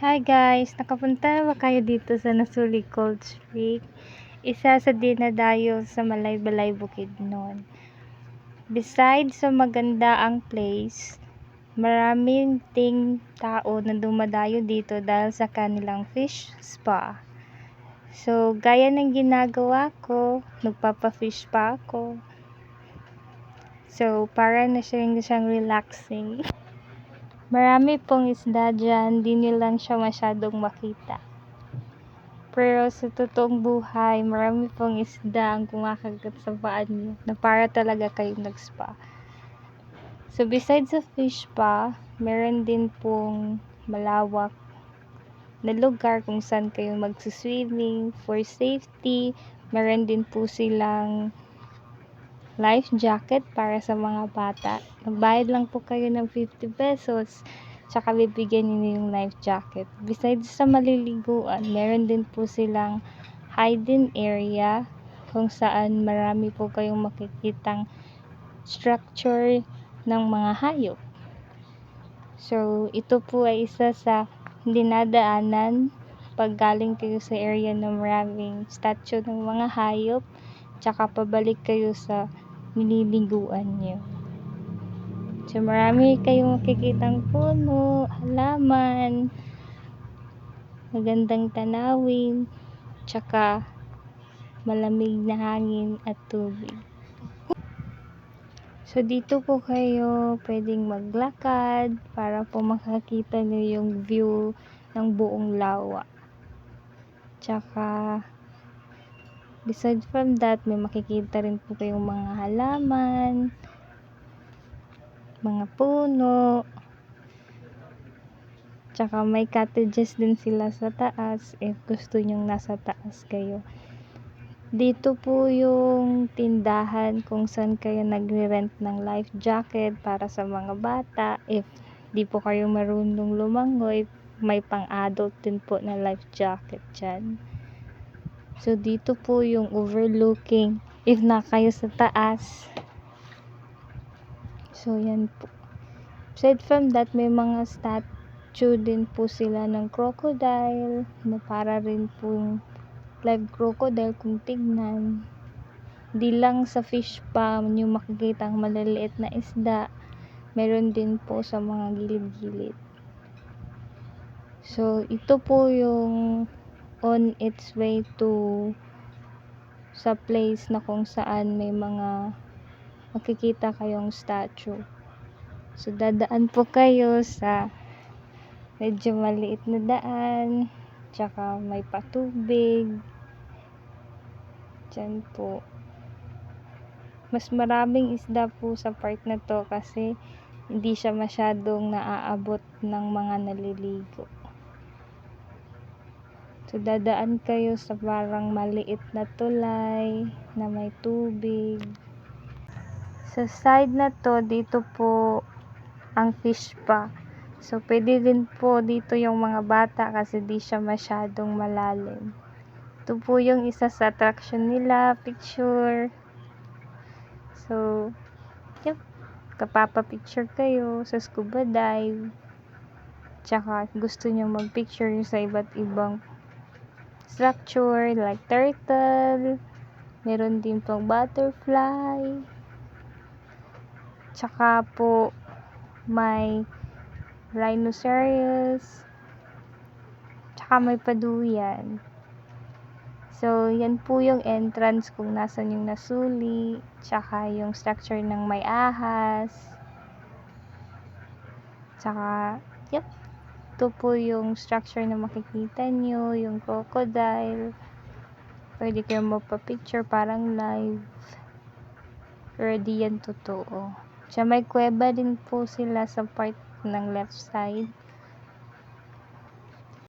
Hi guys! Nakapunta na ba kayo dito sa Nasuli Cold Spring? Isa sa dinadayo sa Malay-Balay, Bukidnon. Besides sa maganda ang place, maraming tao na dumadayo dito dahil sa kanilang fish spa. So, gaya ng ginagawa ko, nagpapa-fish pa ako. So, para na siyang relaxing. Marami pong isda dyan, di nyo lang siya masyadong makita. Pero sa totoong buhay, marami pong isda ang kumakagat sa paan nyo na para talaga kayong nag-spa. So besides sa fish spa, meron din pong malawak na lugar kung saan kayo magsuswimming. For safety, meron din po silang life jacket para sa mga bata. Magbayad lang po kayo ng 50 pesos, tsaka bibigyan niyo yung life jacket. Besides sa maliliguan, meron din po silang hidden area kung saan marami po kayong makikitang structure ng mga hayop. So, ito po ay isa sa dinadaanan pag galing kayo sa area na maraming statue ng mga hayop, tsaka pabalik kayo sa nililiguan nyo. So, marami kayong makikitang puno, halaman, magandang tanawin, tsaka malamig na hangin at tubig. So, dito po kayo pwedeng maglakad para po makakita nyo yung view ng buong lawa. Tsaka, besides from that, may makikita rin po kayong mga halaman, mga puno, tsaka may cottages din sila sa taas if gusto nyong nasa taas kayo. Dito po yung tindahan kung saan kayo nagre-rent ng life jacket para sa mga bata. If di po kayo marunong lumangoy, may pang-adult din po na life jacket dyan. So, dito po yung overlooking if na kayo sa taas. So, yan po. Aside from that, may mga statue din po sila ng crocodile na para rin pong live crocodile kung tignan. Di lang sa fish pa nyo makikita ang maliliit na isda, meron din po sa mga gilid-gilid. So, ito po yung on its way to sa place na kung saan may mga makikita kayong statue. So, dadaan po kayo sa medyo maliit na daan, tsaka may patubig. Diyan po. Mas maraming isda po sa part na to kasi hindi siya masyadong naaabot ng mga naliligo. So, dadaan kayo sa parang maliit na tulay na may tubig. Sa side na to, dito po ang fish pa. So, pwede din po dito yung mga bata kasi di siya masyadong malalim. Ito po yung isa sa attraction nila, picture. So, yep, kapapa-picture kayo sa scuba dive. Tsaka, gusto nyo mag-picture sa iba't ibang structure like turtle. Meron din pong butterfly. Tsaka po, may rhinoceros. Tsaka may paduyan. So, yan po yung entrance kung nasan yung Nasuli, tsaka yung structure ng may ahas. Tsaka, yep, ito po yung structure na makikita nyo, yung crocodile. Pwede kayo magpa-picture parang live. Pero di yan totoo. Tsaka may kuweba din po sila sa part ng left side.